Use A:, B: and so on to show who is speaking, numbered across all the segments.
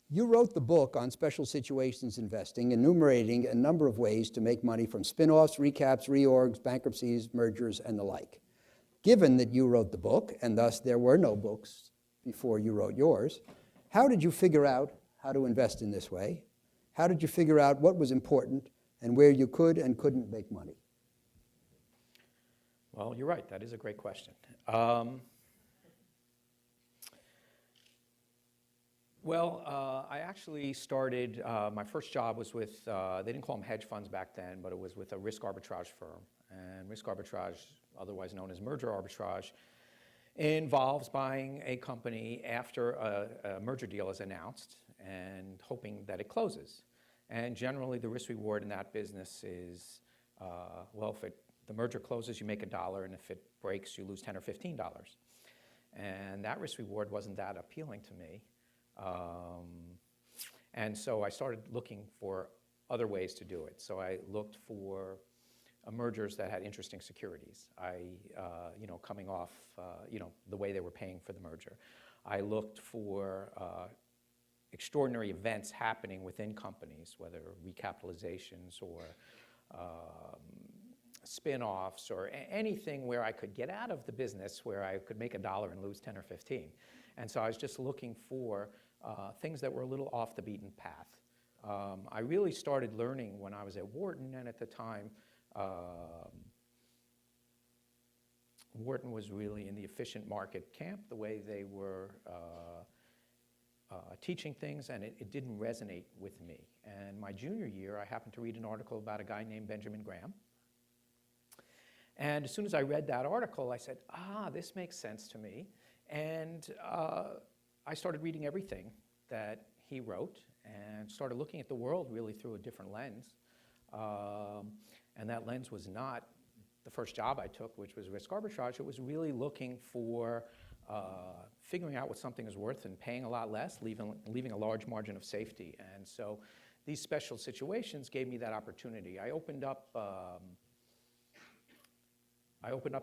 A: You wrote the book on special situations investing, enumerating a number of ways to make money from spin-offs, recaps, reorgs, bankruptcies, mergers, and the like. Given that you wrote the book, and thus there were no books before you wrote yours, how did you figure out how to invest in this way? How did you figure out what was important and where you could and couldn't make money?
B: Well, you're right. That is a great question. I actually started, my first job was with, they didn't call them hedge funds back then, but it was with a risk arbitrage firm. And risk arbitrage, otherwise known as merger arbitrage, involves buying a company after a merger deal is announced and hoping that it closes. And generally the risk reward in that business is, if the merger closes, you make $1, and if it breaks, you lose $10 or $15. And that risk reward wasn't that appealing to me. And so I started looking for other ways to do it. So I looked for mergers that had interesting securities. Coming off, the way they were paying for the merger. I looked for extraordinary events happening within companies, whether recapitalizations or spin-offs or anything where I could get out of the business where I could make $1 and lose 10 or 15. And so I was just looking for things that were a little off the beaten path. I really started learning when I was at Wharton, and at the time, Wharton was really in the efficient market camp, the way they were teaching things, and it didn't resonate with me. And my junior year, I happened to read an article about a guy named Benjamin Graham. And as soon as I read that article, I said, this makes sense to me. And I started reading everything that he wrote and started looking at the world really through a different lens. And that lens was not the first job I took, which was risk arbitrage. It was really looking for figuring out what something is worth and paying a lot less, leaving a large margin of safety. And so these special situations gave me that opportunity. I opened up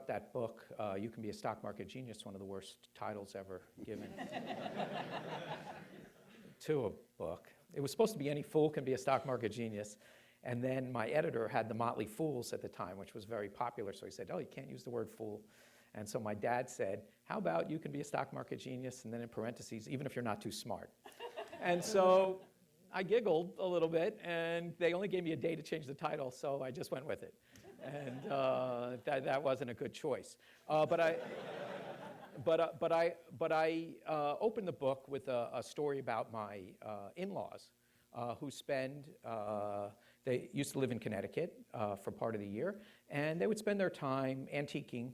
B: that book, You Can Be a Stock Market Genius, one of the worst titles ever given to a book. It was supposed to be Any Fool Can Be a Stock Market Genius. And then my editor had the Motley Fools at the time, which was very popular. So he said, you can't use the word fool. And so my dad said, how about You Can Be a Stock Market Genius, and then in parentheses, even if you're not too smart. And so I giggled a little bit, and they only gave me a day to change the title, so I just went with it. And that wasn't a good choice. But I opened the book with a story about my in-laws who they used to live in Connecticut for part of the year, and they would spend their time antiquing,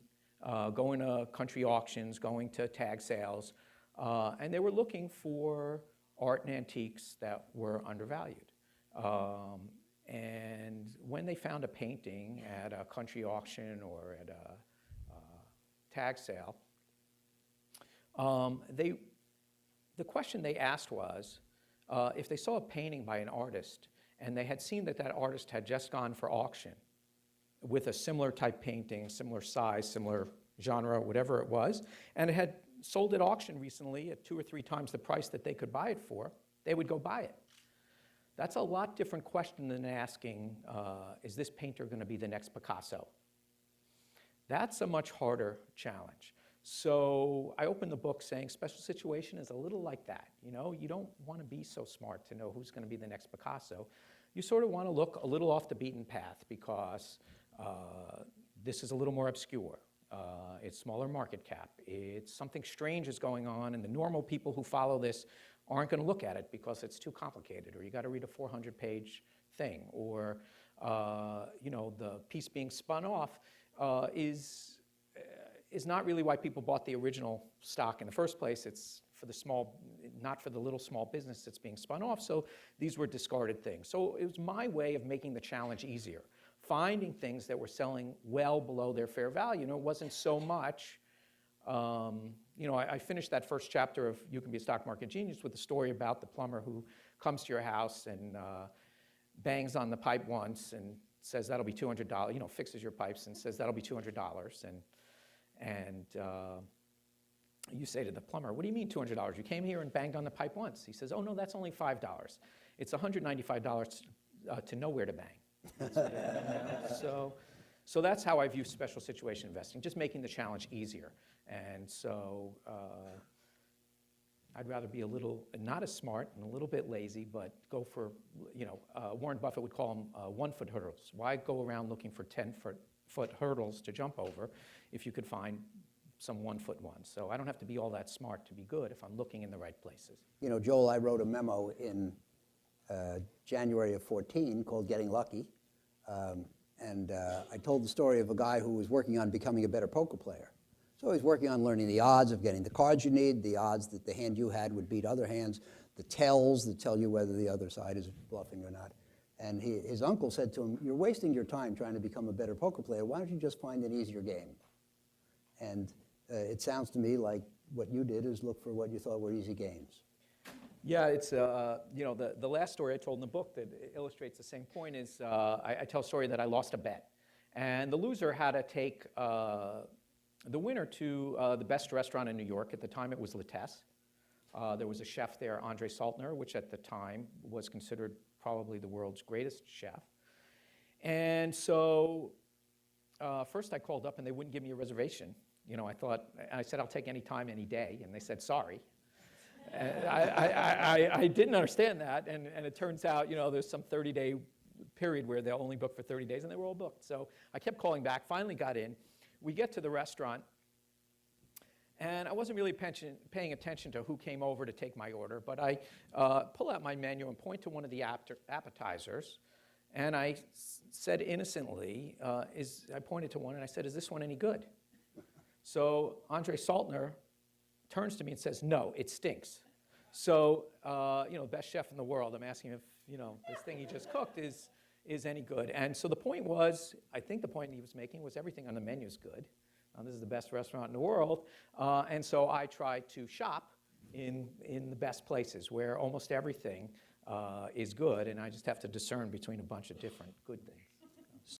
B: going to country auctions, going to tag sales, and they were looking for art and antiques that were undervalued. And when they found a painting at a country auction or at a tag sale, the question they asked was, if they saw a painting by an artist and they had seen that that artist had just gone for auction with a similar type painting, similar size, similar genre, whatever it was, and it had sold at auction recently at 2 or 3 times the price that they could buy it for, they would go buy it. That's a lot different question than asking, is this painter going to be the next Picasso? That's a much harder challenge. So I opened the book saying special situation is a little like that. You don't want to be so smart to know who's going to be the next Picasso. You sort of want to look a little off the beaten path because this is a little more obscure. It's smaller market cap. It's something strange is going on, and the normal people who follow this aren't going to look at it because it's too complicated, or you got to read a 400-page thing, or the piece being spun off is not really why people bought the original stock in the first place. It's for the small, not for the little small business that's being spun off. So these were discarded things. So it was my way of making the challenge easier, finding things that were selling well below their fair value. It wasn't so much. I finished that first chapter of You Can Be a Stock Market Genius with a story about the plumber who comes to your house and bangs on the pipe once and says that'll be $200. Fixes your pipes and says that'll be $200. you say to the plumber, what do you mean $200? You came here and banged on the pipe once. He says, oh, no, that's only $5. It's $195 to know where to bang. So that's how I view special situation investing, just making the challenge easier. And so I'd rather be a little, not as smart and a little bit lazy, but go for, Warren Buffett would call them 1-foot hurdles. Why go around looking for 10-foot hurdles to jump over if you could find some 1-foot ones? So I don't have to be all that smart to be good if I'm looking in the right places.
A: You know, Joel, I wrote a memo in January of 14 called Getting Lucky. I told the story of a guy who was working on becoming a better poker player. So he's working on learning the odds of getting the cards you need, the odds that the hand you had would beat other hands, the tells that tell you whether the other side is bluffing or not. And his uncle said to him, you're wasting your time trying to become a better poker player. Why don't you just find an easier game? And it sounds to me like what you did is look for what you thought were easy games.
B: Yeah, it's, the last story I told in the book that illustrates the same point is I tell a story that I lost a bet. And the loser had to take the winner to the best restaurant in New York. At the time, it was Lattès. There was a chef there, Andre Saltner, which at the time was considered probably the world's greatest chef. And so first I called up and they wouldn't give me a reservation. I said, I'll take any time, any day. And they said, sorry. And I didn't understand that. And it turns out, there's some 30-day period where they'll only book for 30 days, and they were all booked. So I kept calling back, finally got in. We get to the restaurant, and I wasn't really paying attention to who came over to take my order, but I pull out my menu and point to one of the appetizers, and I said innocently, I pointed to one, and I said, is this one any good? So Andre Saltner turns to me and says, no, it stinks. So, best chef in the world, I'm asking if, this thing he just cooked is any good. And so the point was, I think the point he was making was everything on the menu is good. This is the best restaurant in the world. And so I try to shop in the best places where almost everything is good, and I just have to discern between a bunch of different good things.